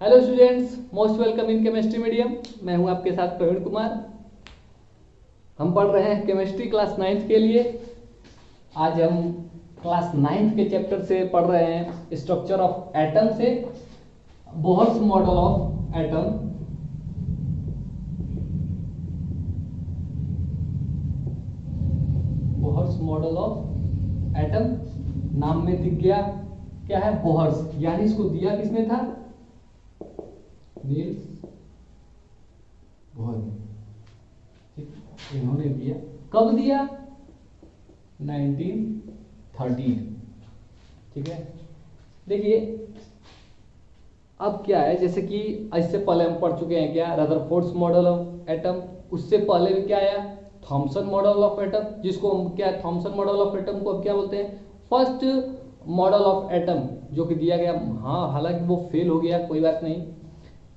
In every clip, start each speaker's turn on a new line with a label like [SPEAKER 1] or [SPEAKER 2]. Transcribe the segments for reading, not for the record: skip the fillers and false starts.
[SPEAKER 1] Hello students, most welcome in chemistry medium. मैं हूं आपके साथ प्रवीण कुमार। हम पढ़ रहे हैं केमिस्ट्री क्लास 9th के लिए। आज हम क्लास 9th के चैप्टर से पढ़ रहे हैं स्ट्रक्चर ऑफ एटम से Bohr's model of atom. Bohr's model of atom नाम में दिख गया क्या है, बोहर्स, यानी इसको दिया किसने था, नील्स बोहर। इन्होंने दिया, कब दिया, 1913। ठीक है, देखिए अब क्या है, जैसे कि इससे पहले हम पढ़ चुके हैं क्या, रदरफोर्ड्स मॉडल ऑफ एटम। उससे पहले भी क्या आया, थॉमसन मॉडल ऑफ एटम, जिसको हम क्या, थॉमसन मॉडल ऑफ एटम को अब क्या बोलते हैं, फर्स्ट मॉडल ऑफ एटम, जो कि दिया गया। हाँ, हालांकि वो फेल हो गया, कोई बात नहीं,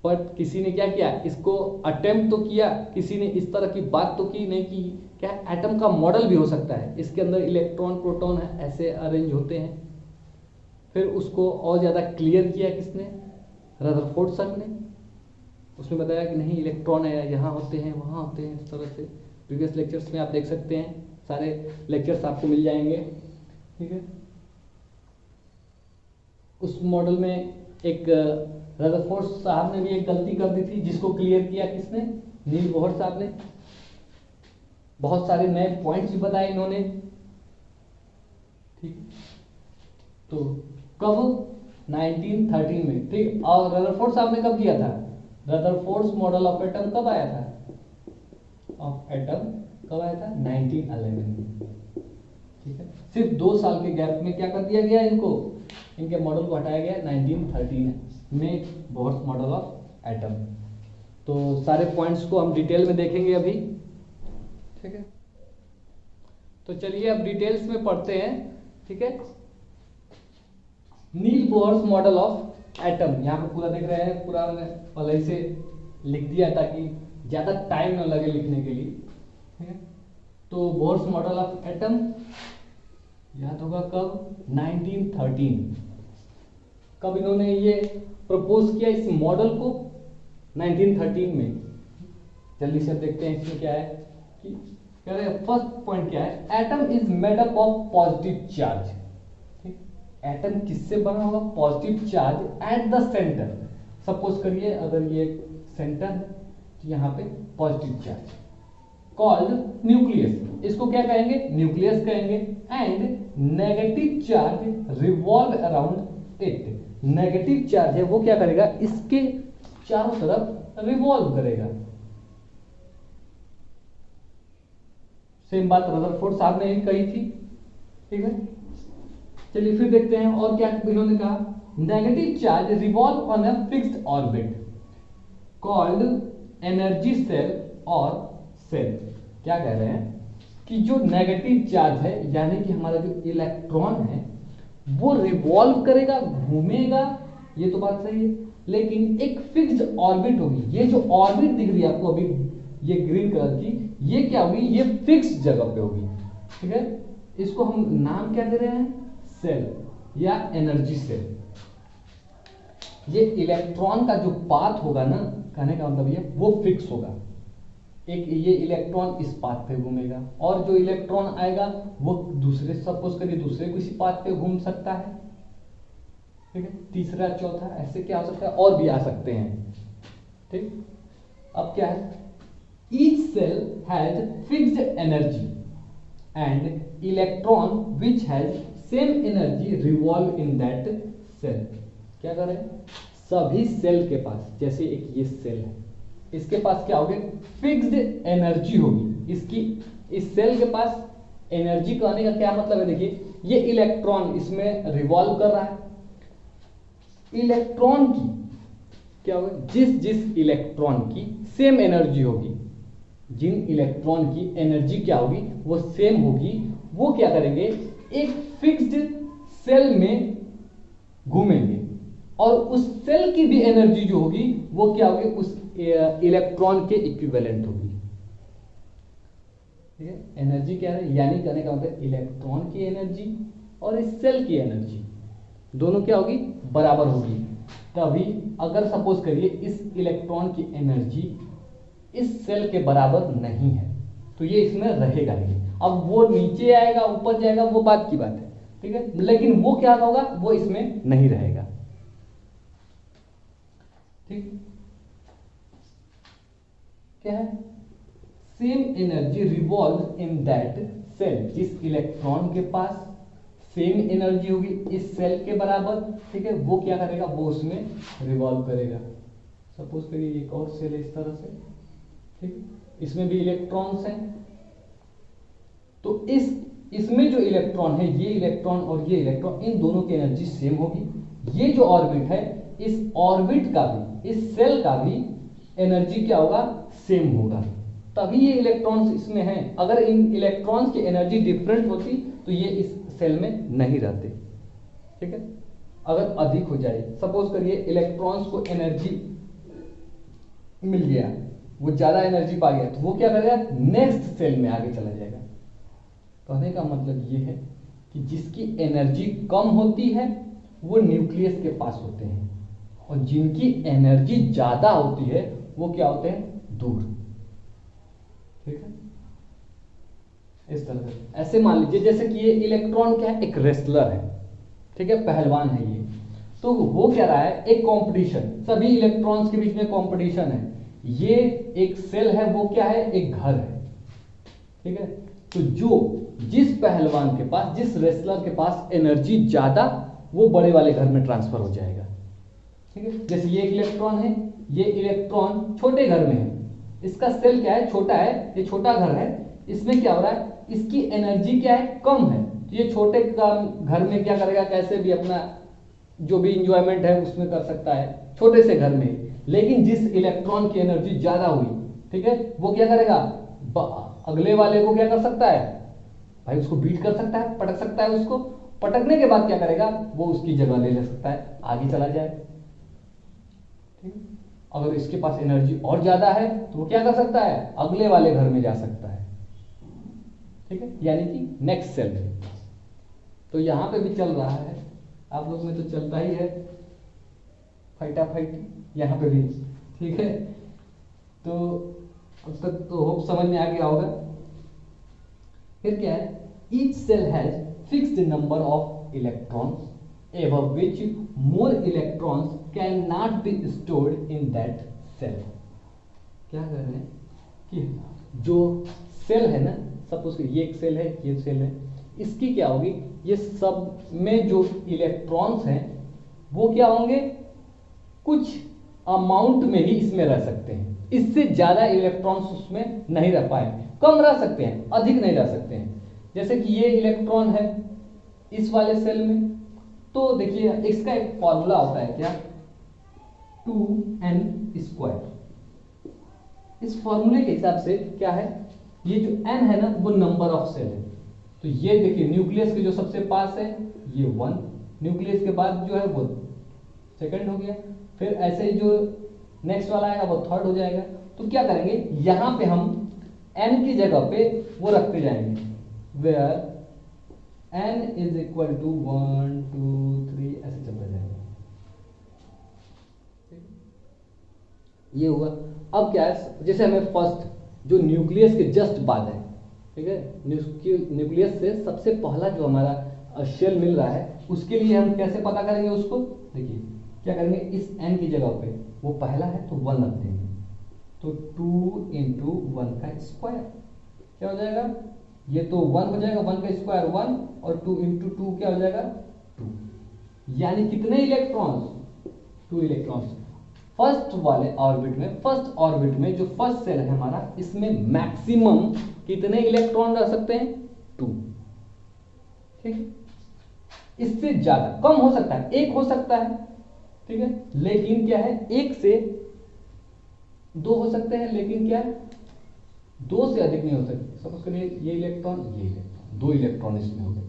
[SPEAKER 1] बट किसी ने क्या किया, इसको अटेम्प्ट तो किया, किसी ने इस तरह की बात तो की नहीं कि क्या एटम का मॉडल भी हो सकता है, इसके अंदर इलेक्ट्रॉन प्रोटॉन है ऐसे अरेंज होते हैं। फिर उसको और ज़्यादा क्लियर किया किसने, रदरफोर्ड सर ने। उसने बताया कि नहीं, इलेक्ट्रॉन है, यहाँ होते हैं, वहाँ होते हैं, इस तरह से। प्रीवियस लेक्चर्स में आप देख सकते हैं, सारे लेक्चर्स आपको मिल जाएंगे। ठीक है, उस मॉडल में एक रदरफोर्ड साहब ने भी एक गलती कर दी थी, जिसको क्लियर किया किसने, नील बोहर साहब ने। बहुत सारे नए पॉइंट्स भी बताए इन्होंने। ठीक, तो कब, 1913 में। ठीक, और रदरफोर्ड साहब ने कब किया था, रदरफोर्ड्स मॉडल ऑफ एटम कब आया था, ऑफ एटम कब आया था, 1911 में। ठीक है, सिर्फ 2 साल के गैप में क्या कर दिया गया, इनके मॉडल को हटाया गया 1913 में, बोहर्स मॉडल ऑफ एटम। तो सारे पॉइंट्स को हम डिटेल में देखेंगे अभी। ठीक है, तो चलिए अब डिटेल्स में पढ़ते हैं। ठीक है, नील बोहर्स मॉडल ऑफ एटम, यहाँ पे पूरा देख रहे हैं, पूरा मैंने पहले से लिख दिया ताकि ज्यादा टाइम न लगे लिखने के लिए। ठीक है, तो बोहर्स मॉडल ऑफ एटम याद होगा कब, 1913। कब इन्होंने ये प्रपोज किया इस मॉडल को, 1913 में। जल्दी से देखते हैं इसमें क्या है कि कह रहे हैं, फर्स्ट पॉइंट क्या है, atom is made up of positive charge. ठीक, एटम किससे बना होगा, positive charge at the centre. Suppose करिए अगर ये सेंटर है तो यहाँ पे पॉजिटिव चार्ज, कॉल्ड न्यूक्लियस, इसको क्या कहेंगे, न्यूक्लियस कहेंगे। And negative charge revolve around it, negative charge है वो क्या करेगा, इसके चारों तरफ रिवॉल्व करेगा। सेम बात रदरफोर्ड साहब ने ही कही थी। ठीक है, चलिए फिर देखते हैं और क्या इन्होंने कहा, negative charge revolve on a fixed orbit called energy shell और सेल। क्या कह रहे हैं कि जो नेगेटिव चार्ज है, यानी कि हमारा जो इलेक्ट्रॉन है वो रिवॉल्व करेगा, घूमेगा, ये तो बात सही है, लेकिन एक फिक्स्ड ऑर्बिट होगी। ये जो ऑर्बिट दिख रही है आपको अभी, ये ग्रीन कलर की, ये क्या होगी, ये फिक्स्ड जगह पे होगी। ठीक है, इसको हम नाम क्या दे रहे हैं, सेल या एनर्जी सेल। ये इलेक्ट्रॉन का जो पाथ होगा ना, कहने का मतलब ये वो फिक्स होगा, एक ये इलेक्ट्रॉन इस पाथ पे घूमेगा, और जो इलेक्ट्रॉन आएगा वो दूसरे, सपोज करिए दूसरे किसी पाथ पे घूम सकता है। ठीक है, तीसरा चौथा ऐसे क्या हो सकता है, और भी आ सकते हैं। ठीक, अब क्या है, each shell has fixed energy and electron which has same energy revolve in that shell. क्या करें, सभी सेल के पास, जैसे एक ये सेल है, इसके पास क्या होगी, फिक्स्ड एनर्जी होगी। इसकी, इस सेल के पास एनर्जी कहने का क्या मतलब है, देखिए ये इलेक्ट्रॉन इसमें रिवॉल्व कर रहा है, इलेक्ट्रॉन की क्या होगा, जिस जिस इलेक्ट्रॉन की सेम एनर्जी होगी, जिन इलेक्ट्रॉन की एनर्जी क्या होगी वो सेम होगी, वो क्या करेंगे, एक फिक्स्ड सेल में घूमेंगे, और उस सेल की भी एनर्जी जो होगी वो क्या होगी, उस इलेक्ट्रॉन के इक्विवेलेंट होगी। ठीक है, एनर्जी क्या है, यानी कहने का मतलब इलेक्ट्रॉन की एनर्जी और इस सेल की एनर्जी दोनों क्या होगी, बराबर होगी। तभी अगर सपोज करिए इस इलेक्ट्रॉन की एनर्जी इस सेल के बराबर नहीं है तो ये इसमें रहेगा नहीं। अब वो नीचे आएगा ऊपर जाएगा वो बात की बात है, ठीक है, लेकिन वो क्या होगा, वो इसमें नहीं रहेगा। ठीक, क्या है, same energy revolve in that shell. जिस इलेक्ट्रॉन के पास सेम एनर्जी होगी इस सेल के बराबर, ठीक है, वो क्या करेगा, वो उसमें रिवॉल्व करेगा। सपोज करिए एक और सेल है इस तरह से, ठीक, इसमें भी इलेक्ट्रॉन्स हैं, तो इसमें जो इलेक्ट्रॉन है, ये इलेक्ट्रॉन और ये इलेक्ट्रॉन, इन दोनों की एनर्जी सेम होगी। ये जो ऑर्बिट है, इस ऑर्बिट का भी, इस सेल का भी एनर्जी क्या होगा, सेम होगा, तभी ये इलेक्ट्रॉन्स इसमें हैं। अगर इन इलेक्ट्रॉन्स की एनर्जी डिफरेंट होती तो ये इस सेल में नहीं रहते, ठीक है। अगर अधिक हो जाए, सपोज करिए इलेक्ट्रॉन्स को एनर्जी मिल गया, वो ज्यादा एनर्जी पा गया, तो वो क्या करेगा, नेक्स्ट सेल में आगे चला जाएगा। कहने का मतलब ये है कि जिसकी एनर्जी कम होती है वो न्यूक्लियस के पास होते हैं, और जिनकी एनर्जी ज्यादा होती है वो क्या होते हैं, दूर। ठीक है, इस तरह से ऐसे मान लीजिए जैसे कि ये इलेक्ट्रॉन क्या है, एक रेसलर है, ठीक है, पहलवान है ये, तो वो क्या रहा है, एक कंपटीशन, सभी इलेक्ट्रॉन्स के बीच में कंपटीशन है। ये एक सेल है, वो क्या है, एक घर है, ठीक है। तो जिस पहलवान के पास, जिस रेसलर के पास एनर्जी ज्यादा, वो बड़े वाले घर में ट्रांसफर हो जाएगा, ठीक है। जैसे ये एक इलेक्ट्रॉन है, ये इलेक्ट्रॉन छोटे घर में है, इसका सेल क्या है, छोटा है, ये छोटा घर है, इसमें क्या हो रहा है, इसकी एनर्जी क्या है, कम है, तो ये छोटे घर में क्या करेगा, कैसे भी अपना जो भी इंजॉयमेंट है उसमें कर सकता है, छोटे से घर में। लेकिन जिस इलेक्ट्रॉन की एनर्जी ज्यादा हुई, ठीक है, वो क्या करेगा, अगले वाले को क्या कर सकता है भाई, उसको बीट कर सकता है, पटक सकता है, उसको पटकने के बाद क्या करेगा, वो उसकी जगह ले सकता है, आगे चला जाए। ठीक, अगर इसके पास एनर्जी और ज्यादा है तो वो क्या कर सकता है, अगले वाले घर में जा सकता है, ठीक है, यानी कि नेक्स्ट सेल में। तो यहां पे भी चल रहा है, आप लोग में तो चलता ही है फाइटाफाइटी, यहां पे भी, ठीक है। तो अब तक तो होप समझ में आ गया होगा। फिर क्या है, each shell has fixed number of electrons above which more electrons can not be stored in that shell. क्या कर रहे हैं कि जो सेल है ना, सपोज ये एक सेल है, ये सेल है, इसकी क्या होगी, ये सब में जो इलेक्ट्रॉन्स हैं वो क्या होंगे, कुछ अमाउंट में ही इसमें रह सकते हैं, इससे ज्यादा इलेक्ट्रॉन्स उसमें नहीं रह पाए, कम रह सकते हैं, अधिक नहीं रह सकते हैं। जैसे कि ये इलेक्ट्रॉन है इस वाले सेल में, तो देखिए इसका एक फॉर्मूला होता है क्या, 2n²। इस फॉर्मूले के हिसाब से क्या है, ये जो n है ना वो नंबर ऑफ सेल है, तो ये देखिए न्यूक्लियस के जो सबसे पास है ये 1, न्यूक्लियस के बाद जो है वो सेकंड हो गया, फिर ऐसे ही जो नेक्स्ट वाला आएगा वो थर्ड हो जाएगा। तो क्या करेंगे, यहां पे हम n की जगह पे वो रखते जाएंगे, where n is equal to 1 2 3 ऐसे चलता जाएगा। ये हुआ। अब क्या है, जैसे हमें फर्स्ट जो न्यूक्लियस के जस्ट बाद है, ठीक है, न्यूक्लियस से सबसे पहला जो हमारा शेल मिल रहा है, उसके लिए हम कैसे पता करेंगे उसको, देखिए क्या करेंगे, इस n की जगह पे वो पहला है तो 1 रख देंगे, तो 2 × 1 का स्क्वायर क्या हो जाएगा, ये तो 1 हो जाएगा, 1 का स्क्वायर 1, और 2 × 2 क्या हो जाएगा 2, यानी कितने इलेक्ट्रॉन्स, 2 इलेक्ट्रॉन्स फर्स्ट वाले ऑर्बिट में। फर्स्ट ऑर्बिट में जो फर्स्ट सेल है हमारा, इसमें मैक्सिमम कितने इलेक्ट्रॉन रह सकते हैं, 2, ठीक है। इससे ज्यादा कम हो सकता है, 1 हो सकता है, ठीक है, लेकिन क्या है 1 से 2 हो सकते हैं, लेकिन क्या 2 से अधिक नहीं हो सकते। सपोज करिए ये इलेक्ट्रॉन, ये इलेक्ट्रॉन, 2 इलेक्ट्रॉन इसमें हो गए।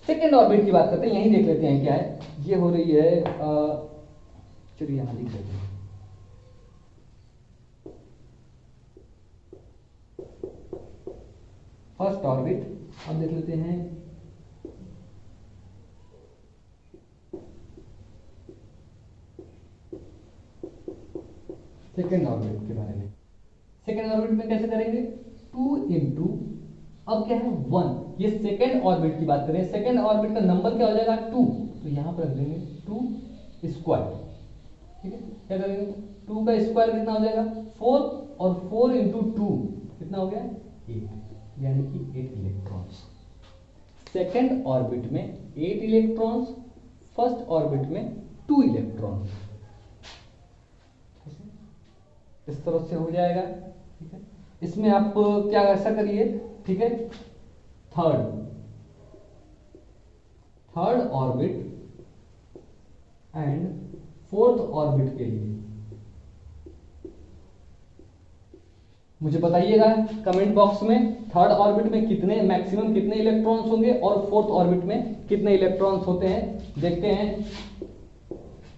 [SPEAKER 1] सेकेंड ऑर्बिट की बात करते हैं, यहीं देख लेते हैं क्या है, ये हो रही है, चलिए यहां लिख लेते हैं, फर्स्ट ऑर्बिट। अब देख लेते हैं, सेकेंड ऑर्बिट के बारे में। सेकेंड ऑर्बिट में कैसे करेंगे, 2 इंटू, अब क्या है 1, ये सेकेंड ऑर्बिट की बात करें, सेकेंड ऑर्बिट का नंबर क्या हो जाएगा 2, तो यहां पर रख देंगे 2 स्क्वायर। ठीक है, क्या करेंगे 2 का स्क्वायर कितना हो जाएगा 4, और 4 इंटू 2 कितना हो गया 8, यानी कि 8 इलेक्ट्रॉन्स। सेकेंड ऑर्बिट में 8 इलेक्ट्रॉन्स, फर्स्ट ऑर्बिट में 2 इलेक्ट्रॉन्स। इस तरह से हो जाएगा। ठीक है, इसमें आप क्या ऐसा करिए, ठीक है, third orbit and fourth orbit के लिए मुझे बताइएगा कमेंट बॉक्स में, थर्ड ऑर्बिट में कितने मैक्सिमम कितने इलेक्ट्रॉन्स होंगे और फोर्थ ऑर्बिट में कितने इलेक्ट्रॉन्स होते हैं। देखते हैं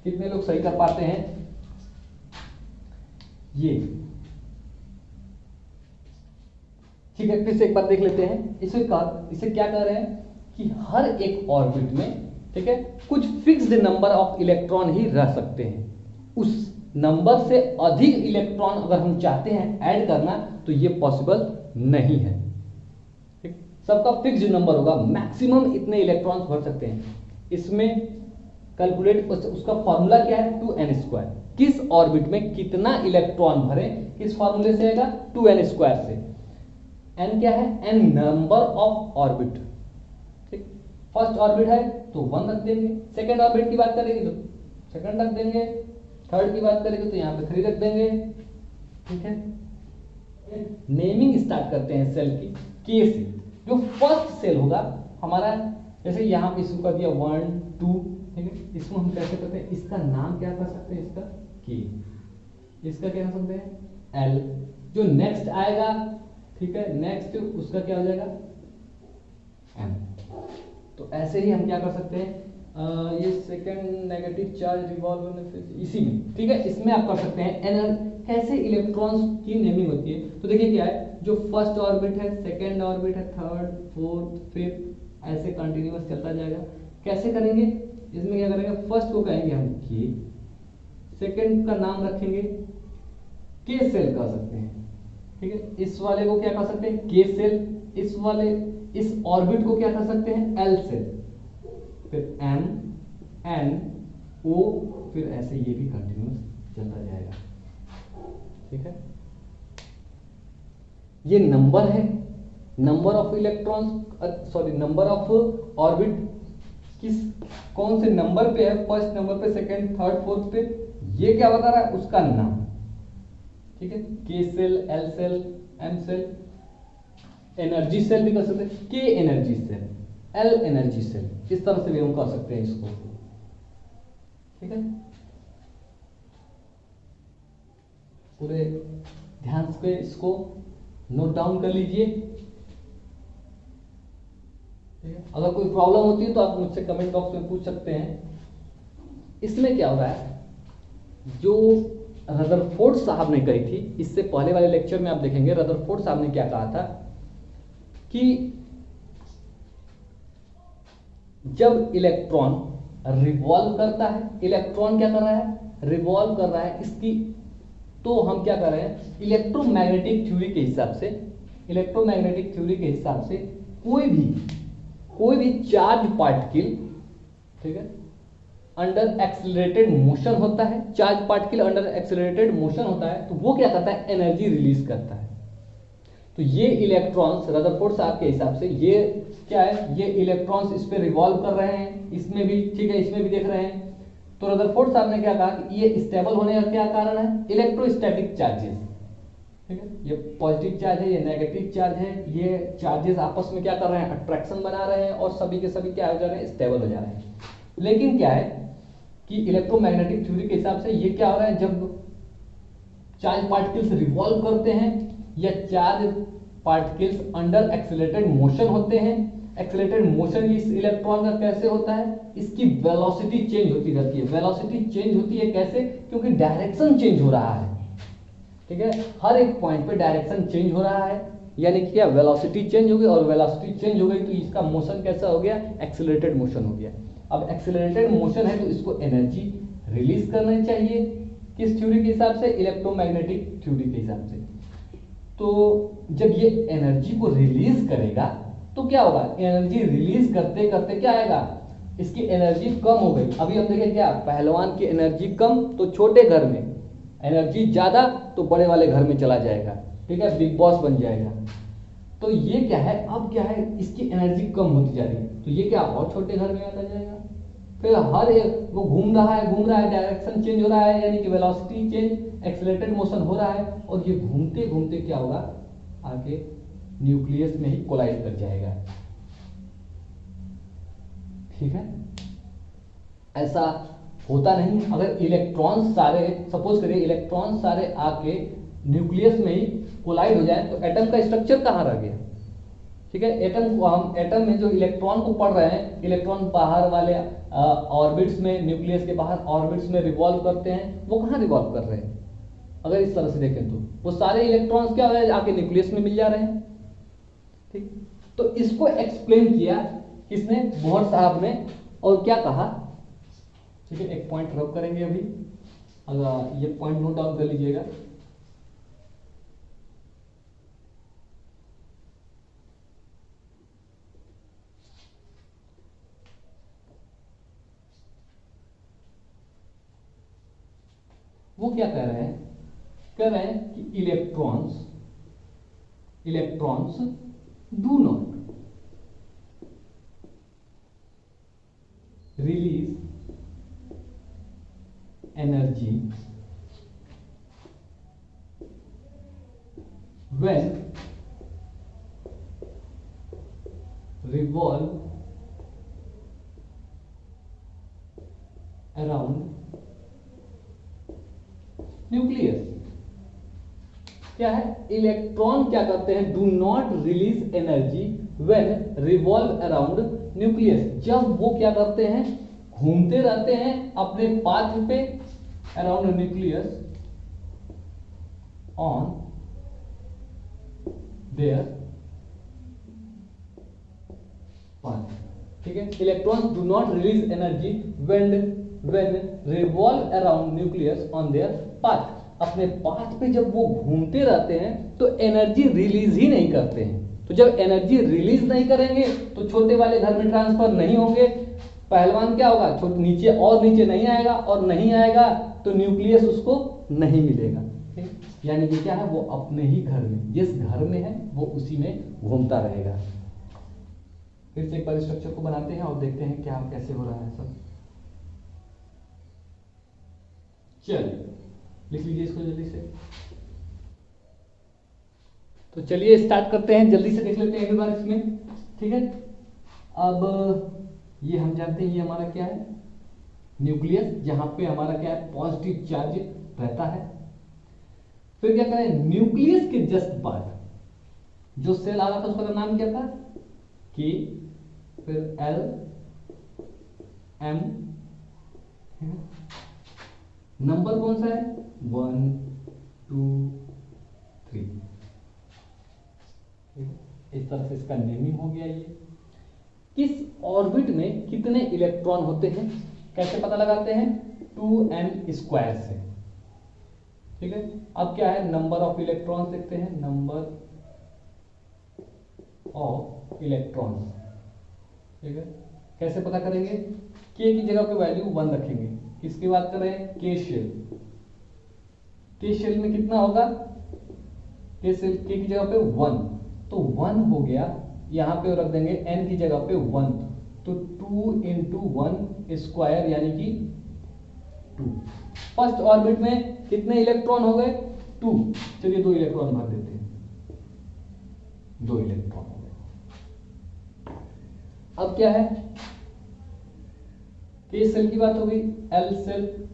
[SPEAKER 1] कितने लोग सही कर पाते हैं। ये ठीक है, फिर से एक बार देख लेते हैं। इसे क्या कह रहे हैं कि हर एक ऑर्बिट में, ठीक है, कुछ फिक्स्ड नंबर ऑफ इलेक्ट्रॉन ही रह सकते हैं। उस नंबर से अधिक इलेक्ट्रॉन अगर हम चाहते हैं ऐड करना तो ये पॉसिबल नहीं है। ठीक, सबका फिक्स्ड नंबर होगा, मैक्सिमम इतने इलेक्ट्रॉन्स भर सकते हैं। इसमें कैलकुलेट उसका फॉर्मूला क्या है 2n²। किस ऑर्बिट में कितना इलेक्ट्रॉन भरे, किस फॉर्मूले से आएगा 2n² से। n क्या है, n नंबर ऑफ ऑर्बिट। ठीक, फर्स्ट ऑर्बिट है तो 1 रख देंगे, सेकेंड ऑर्बिट की बात करेंगे तो सेकेंड रख देंगे, थर्ड की बात करेंगे तो यहाँ पे 3 रख देंगे। ठीक है, नेमिंग स्टार्ट करते हैं सेल की के से। जो फर्स्ट सेल होगा हमारा, जैसे यहाँ पे इसको कर दिया 1 2, ठीक है, इसको हम कैसे करते हैं, इसका नाम क्या कर सकते हैं, इसका के, इसका क्या कर सकते हैं एल। जो नेक्स्ट आएगा, ठीक है, नेक्स्ट उसका क्या हो जाएगा एम। तो ऐसे ही हम क्या कर सकते हैं, ये सेकंड नेगेटिव चार्ज रिवॉल्व होने इसी में, ठीक है, इसमें आप कर सकते हैं कैसे इलेक्ट्रॉन्स की नेमिंग होती है। तो देखिए क्या है, जो फर्स्ट ऑर्बिट है, सेकंड ऑर्बिट है, थर्ड फोर्थ फिफ्थ, ऐसे कंटिन्यूअस चलता जाएगा। कैसे करेंगे, इसमें क्या करेंगे, फर्स्ट को कहेंगे हम के, सेकंड का नाम रखेंगे के सेल कर सकते हैं। ठीक है, इस वाले को क्या कर सकते हैं के सेल, इस ऑर्बिट को क्या कर सकते हैं एल सेल, फिर एम एन ओ, फिर ऐसे ये भी कंटिन्यूअस चलता जाएगा। ठीक है, ये नंबर है, number of electrons, sorry number of orbit किस कौन से नंबर पे है, फर्स्ट नंबर पे, सेकंड थर्ड फोर्थ पे, ये क्या बता रहा है उसका नाम। ठीक है, K shell, L shell, M shell, energy shell भी कर सकते हैं, K energy shell, L energy shell, इस तरह से भी हम कर सकते हैं इसको। ठीक है, पूरे ध्यान से इसको नोट डाउन कर लीजिए। अगर कोई प्रॉब्लम होती है तो आप मुझसे कमेंट बॉक्स में पूछ सकते हैं। इसमें क्या हो रहा है, जो रदरफोर्ड साहब ने कही थी, इससे पहले वाले लेक्चर में आप देखेंगे रदरफोर्ड साहब ने क्या कहा था कि जब इलेक्ट्रॉन रिवॉल्व करता है, इलेक्ट्रॉन क्या कर रहा है रिवॉल्व कर रहा है इसकी, तो हम क्या कर रहे हैं इलेक्ट्रोमैग्नेटिक थ्योरी के हिसाब से, इलेक्ट्रोमैग्नेटिक थ्योरी के हिसाब से कोई भी चार्ज पार्टिकल, ठीक है, अंडर एक्सेलरेटेड मोशन होता है, charge particle under accelerated motion होता है, तो वो क्या करता है एनर्जी रिलीज करता है। तो ये इलेक्ट्रॉन्स रदरफोर्ड साहब के हिसाब से ये क्या है, ये इलेक्ट्रॉन्स इस पे रिवॉल्व कर रहे हैं, इसमें भी, ठीक है, इसमें भी देख रहे हैं। तो रदरफोर्ड साहब ने क्या कहा कि ये स्टेबल होने का क्या कारण है, इलेक्ट्रोस्टैटिक चार्जेस। ठीक है, ये पॉजिटिव चार्ज है, ये नेगेटिव चार्ज है, ये चार्जेस आपस में क्या कर रहे हैं अट्रैक्शन बना रहे हैं और सभी के सभी क्या हो जा रहे हैं स्टेबल हो जा रहे हैं। लेकिन क्या है कि इलेक्ट्रोमैग्नेटिक थ्योरी के हिसाब से ये क्या हो रहा है, जब चार्ज पार्टिकल्स रिवॉल्व करते हैं या charge particles under accelerated motion होते हैं, एक्सेलरेटेड मोशन इस इलेक्ट्रॉन का कैसे होता है, इसकी वेलोसिटी चेंज होती रहती है। वेलोसिटी चेंज होती है कैसे, क्योंकि डायरेक्शन चेंज हो रहा है। ठीक है, हर एक पॉइंट पे डायरेक्शन चेंज हो रहा है, यानी कि क्या वेलोसिटी चेंज हो गई, और वेलोसिटी चेंज हो गई तो इसका मोशन कैसा हो गया एक्सेलरेटेड मोशन हो गया। अब एक्सेलरेटेड मोशन है तो इसको एनर्जी रिलीज करनी चाहिए, किस थ्योरी के हिसाब से? इलेक्ट्रोमैग्नेटिक थ्योरी के हिसाब से। तो जब ये एनर्जी को रिलीज करेगा तो क्या होगा? एनर्जी रिलीज करते करते क्या आएगा? इसकी एनर्जी कम हो गई। अभी हम देखें क्या, पहलवान की एनर्जी कम तो छोटे घर में, एनर्जी ज्यादा तो बड़े वाले घर में चला जाएगा, ठीक है, बिग बॉस बन जाएगा। तो ये क्या है, अब क्या है, इसकी एनर्जी कम होती जा रही है, तो ये क्या और छोटे घर में आता जाएगा। फिर हर एक वो घूम रहा है, डायरेक्शन चेंज हो रहा है, यानी कि वेलोसिटी चेंज, एक्सेलरेटेड मोशन हो रहा है, और ये घूमते घूमते क्या होगा, आगे न्यूक्लियस में ही कोलाइड कर जाएगा। ठीक है, ऐसा होता नहीं। अगर इलेक्ट्रॉन सारे, सपोज करिए इलेक्ट्रॉन सारे आके न्यूक्लियस में ही कोलाइड हो जाए तो एटम का स्ट्रक्चर कहाँ रह गया? ठीक है, एटम को हम, एटम में जो इलेक्ट्रॉन को पढ़ रहे हैं, इलेक्ट्रॉन बाहर वाले ऑर्बिट्स में, न्यूक्लियस के बाहर ऑर्बिट्स में रिवॉल्व करते हैं, वो कहाँ रिवॉल्व कर रहे हैं? अगर इस तरह से देखें तो वो सारे इलेक्ट्रॉन्स क्या हो रहे हैं, आके न्यूक्लियस में मिल जा रहे हैं। ठीक, तो इसको एक्सप्लेन किया किसने? बोहर साहब ने, और क्या कहा? ठीक है, एक पॉइंट रब करेंगे अभी, अगर ये पॉइंट नोट डाउन कर लीजिएगा। वो क्या कह रहे हैं? कह रहे हैं कि electrons do not release energy when revolve around nucleus. क्या है? इलेक्ट्रॉन क्या करते हैं? Do not release energy when revolve around nucleus. जब वो क्या करते हैं? घूमते रहते हैं अपने पाथ पे around nucleus on their path. ठीक है, electrons do not release energy when revolve around nucleus on their path. अपने पाथ पे जब वो घूमते रहते हैं तो एनर्जी रिलीज ही नहीं करते हैं। तो जब एनर्जी रिलीज नहीं करेंगे तो छोटे वाले घर में ट्रांसफर नहीं होंगे, पहलवान क्या होगा? छोटे नीचे और नीचे नहीं आएगा, और नहीं आएगा तो न्यूक्लियस उसको नहीं मिलेगा। यानी कि क्या है, वो अपने ही घर में, जिस घर में है वो उसी में घूमता रहेगा। फिर से एक बार स्ट्रक्चर को बनाते हैं और देखते हैं क्या कैसे हो रहा है सब। चलिए लिख लीजिए इसको जल्दी से। तो चलिए स्टार्ट करते हैं, जल्दी से देख लेते हैं एक बार इसमें। ठीक है, अब ये हम जानते हैं ये हमारा क्या है? न्यूक्लियस, जहां पे हमारा क्या है? पॉजिटिव चार्ज रहता है। फिर क्या करें? न्यूक्लियस के जस्ट बाद जो सेल आ रहा था उसका नाम क्या था? के, फिर एल, एम, नंबर कौन सा है? 1 2 3। इस तरह से इसका नेमिंग हो गया। ये किस ऑर्बिट में कितने इलेक्ट्रॉन होते हैं कैसे पता लगाते हैं? 2n² से। ठीक है, अब क्या है? नंबर ऑफ इलेक्ट्रॉन्स देखते हैं, नंबर ऑफ इलेक्ट्रॉन्स। ठीक है, कैसे पता करेंगे? के की जगह पे वैल्यू 1 रखेंगे। किसकी बात कर रहे हैं? के शेल। के शेल में कितना होगा? के शेल के की जगह पे 1, तो 1 हो गया। यहां पे रख देंगे n की जगह पे 1, तो 2 × 1² यानी कि 2। फर्स्ट ऑर्बिट में कितने इलेक्ट्रॉन हो गए? 2। चलिए 2 इलेक्ट्रॉन भर देते हैं, 2 इलेक्ट्रॉन हो गए। अब क्या है? के सेल की बात हो गई। एल सेल,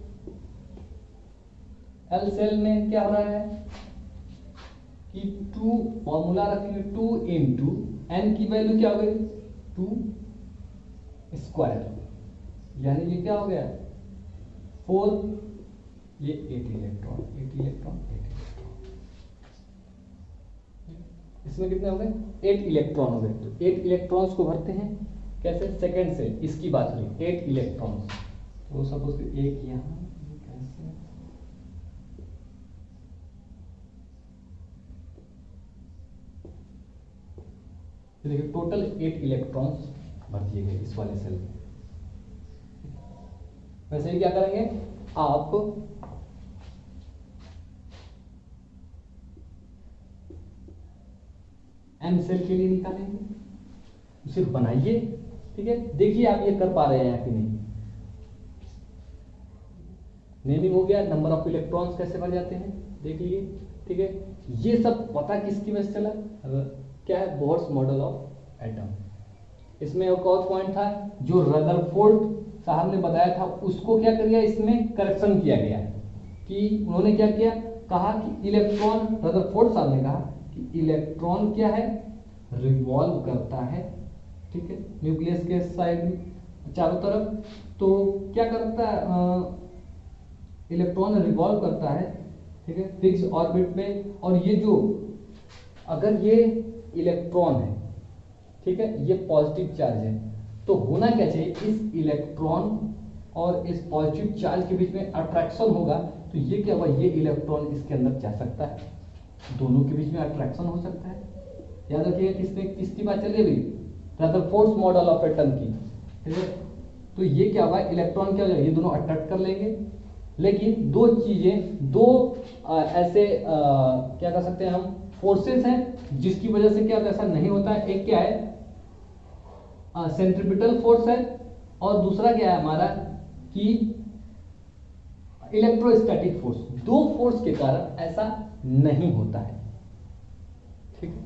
[SPEAKER 1] एल सेल में क्या हो रहा है कि 2, फॉर्मूला रखेंगे 2 × n की वैल्यू क्या हो गई? 2², यानी ये क्या हो गया? 4, ये 8 इलेक्ट्रॉन, 8 इलेक्ट्रॉन, 8 इलेक्ट्रॉन। इसमें कितने हो गए? 8 इलेक्ट्रॉन हो गए। तो 8 इलेक्ट्रॉन्स को भरते हैं कैसे? सेकंड से इसकी बात हुई, 8 इलेक्ट्रॉन्स। तो सपोज एक यहाँ, कैसे देखिए टोटल 8 इलेक्ट्रॉन्स भर दिए गए इस वाले सेल में। वैसे ही क्या करेंगे आप एम सेल के लिए निकालेंगे, सिर्फ बनाइए। ठीक है, देखिए आप ये कर पा रहे हैं कि नहीं। नेमिंग हो गया, नंबर ऑफ इलेक्ट्रॉन्स कैसे भर जाते हैं देख लिए। ठीक है, ये सब पता किसकी वजह से चला, क्या है, बोर्स मॉडल ऑफ एटम। इसमें एक और पॉइंट था जो रदरफोर्ड साहब ने बताया था, उसको क्या कर दिया, इसमें करेक्शन किया गया कि उन्होंने क्या किया, कहा कि इलेक्ट्रॉन, रदरफोर्ड साहब ने कहा कि इलेक्ट्रॉन क्या है, रिवॉल्व करता है। ठीक है, न्यूक्लियस के साइड चारों तरफ, तो क्या करता है, इलेक्ट्रॉन रिवॉल्व करता है। ठीक है, फिक्स ऑर्बिट में। और ये जो, अगर ये इलेक्ट्रॉन है, ठीक है, ये पॉजिटिव चार्ज है, तो होना क्या चाहिए, इस इलेक्ट्रॉन और इस पॉजिटिव चार्ज के बीच में अट्रैक्शन होगा, तो ये क्या हुआ, ये इलेक्ट्रॉन इसके अंदर जा सकता है, दोनों के बीच में अट्रैक्शन हो सकता है। याद रखिएगा किसकी बात चल रही है, रदरफोर्ड मॉडल ऑफ एटम की। ठीक है, तो ये क्या हुआ, इलेक्ट्रॉन क्या हो जाएगा, ये दोनों अट्रैक्ट कर लेंगे। लेकिन दो चीजें, दो ऐसे क्या कर सकते हैं हम, फोर्सेस हैं जिसकी वजह से क्या ऐसा नहीं होता है। एक क्या है, सेंट्रीपिटल फोर्स है, और दूसरा क्या है हमारा कि इलेक्ट्रोस्टैटिक फोर्स। दो फोर्स के कारण ऐसा नहीं होता है। ठीक है,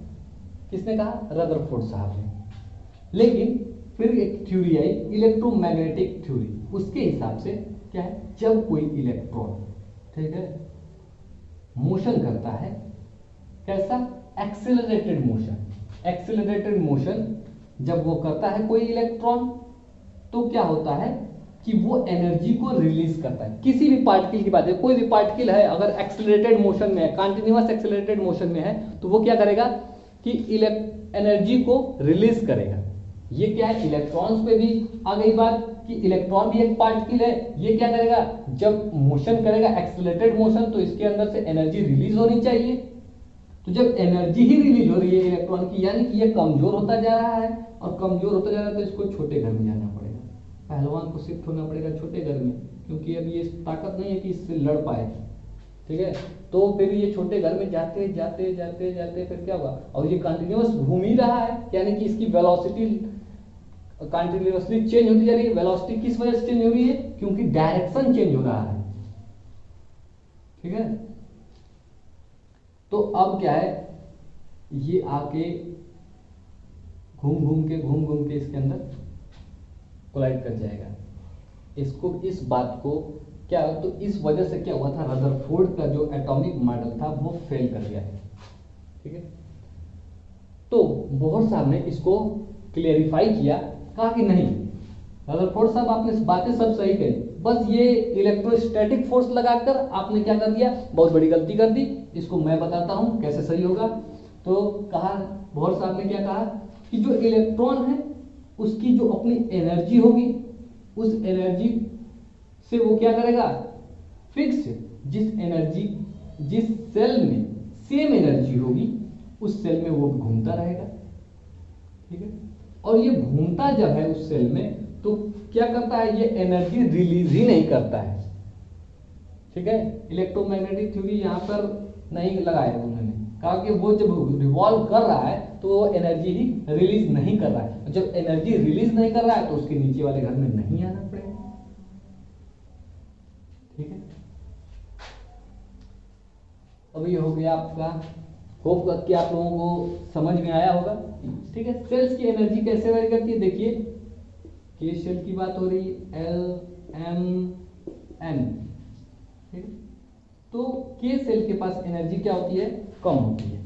[SPEAKER 1] किसने कहा, रदरफोर्ड साहब ने। लेकिन फिर एक थ्योरी आई, इलेक्ट्रोमैग्नेटिक थ्योरी। उसके हिसाब से क्या है, जब कोई इलेक्ट्रॉन, ठीक है, मोशन करता है, कैसा, एक्सेलरेटेड मोशन, एक्सेलरेटेड मोशन जब वो करता है कोई इलेक्ट्रॉन, तो क्या होता है कि वो एनर्जी को रिलीज करता है। किसी भी पार्टिकल की बात है, कोई भी पार्टिकल है अगर एक्सेलरेटेड मोशन में है, कंटिन्यूअस एक्सेलरेटेड मोशन में है, तो वो क्या करेगा कि एनर्जी को रिलीज करेगा। ये क्या है, इलेक्ट्रॉन्स पे भी आ गई बात कि इलेक्ट्रॉन भी एक पार्टिकल है। ये क्या करेगा, जब मोशन करेगा एक्सेलरेटेड मोशन, तो इसके अंदर से एनर्जी रिलीज होनी चाहिए। तो जब एनर्जी ही रिलीज हो रही है इलेक्ट्रॉन की, यानी कि ये कमजोर होता जा रहा है, और कमजोर होता जा रहा है तो इसको छोटे घर में जाना पड़ेगा, पहलवान को शिफ्ट होना पड़ेगा छोटे घर में, क्योंकि अब ये ताकत नहीं है कि इससे लड़ पाए। ठीक है, तो फिर ये छोटे घर में जाते जाते जाते जाते फिर क्या हुआ, और ये कंटिन्यूअस घूम ही रहा है, यानी कि इसकी वेलोसिटी कंटिन्यूअसली चेंज होती जा रही है। वेलोसिटी किस वजह से चेंज हो रही है, क्योंकि डायरेक्शन चेंज हो रहा है। ठीक है, तो अब क्या है, ये आके घूम घूम के इसके अंदर कोलाइड कर जाएगा। इसको, इस बात को क्या, तो इस वजह से क्या हुआ था, रदरफोर्ड का जो एटॉमिक मॉडल था वो फेल कर गया। ठीक है, तो बोहर साहब ने इसको क्लियरिफाई किया, कहा कि नहीं रदरफोर्ड साहब, आपने बातें सब सही कही, बस ये इलेक्ट्रोस्टैटिक फोर्स लगाकर आपने क्या कर दिया, बहुत बड़ी गलती कर दी। इसको मैं बताता हूं कैसे सही होगा। तो कहा, बोहर साहब ने क्या कहा कि जो इलेक्ट्रॉन है उसकी जो अपनी एनर्जी होगी, उस एनर्जी से वो क्या करेगा, फिक्स, जिस सेल में सेम एनर्जी होगी उस सेल में वो घूमता रहेगा। ठीक है, और ये घूमता जब है उस सेल में, तो क्या करता है, ये एनर्जी रिलीज ही नहीं करता है। ठीक है, इलेक्ट्रोमैग्नेटिक थ्योरी यहां पर नहीं लगाया उन्होंने, कहा कि वो जब रिवॉल्व कर रहा है तो वो एनर्जी ही रिलीज नहीं कर रहा है। जब एनर्जी रिलीज नहीं कर रहा है तो उसके नीचे वाले घर में नहीं आना पड़ेगा। ठीक है, अब ये हो गया आपका, होप कि आप लोगों को समझ में आया होगा। ठीक है, सेल्स की एनर्जी कैसे वेरी करती है, देखिए के सेल की बात हो रही है, LMN। ठीक है, तो के सेल के पास एनर्जी क्या होती है, कम होती है।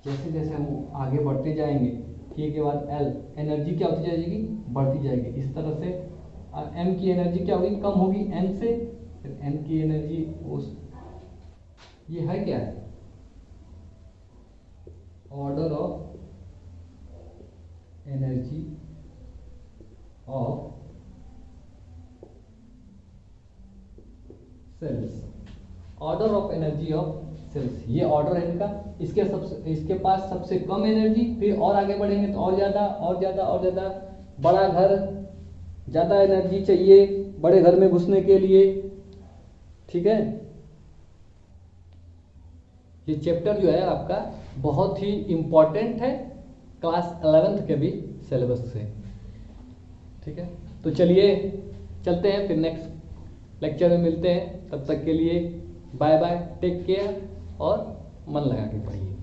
[SPEAKER 1] जैसे जैसे हम आगे बढ़ते जाएंगे, के बाद L, एनर्जी क्या होती जाएगी, बढ़ती जाएगी। इस तरह से M की एनर्जी क्या होगी, कम होगी N से, फिर N की एनर्जी उस, ये है क्या है, order of energy of shells, order of energy of shells, ये ऑर्डर है इनका। इसके पास सबसे कम एनर्जी, फिर और आगे बढ़ेंगे तो और ज़्यादा और ज़्यादा और ज़्यादा। बड़ा घर, ज़्यादा एनर्जी चाहिए बड़े घर में घुसने के लिए, ठीक है। ये चैप्टर जो है आपका बहुत ही इम्पॉर्टेंट है क्लास 11th के भी सिलेबस से, ठीक है। तो चलिए चलते हैं, फिर नेक्स्ट लेक्चर में मिलते हैं। तब तक के लिए बाय बाय, टेक केयर और मन लगा के पढ़िए।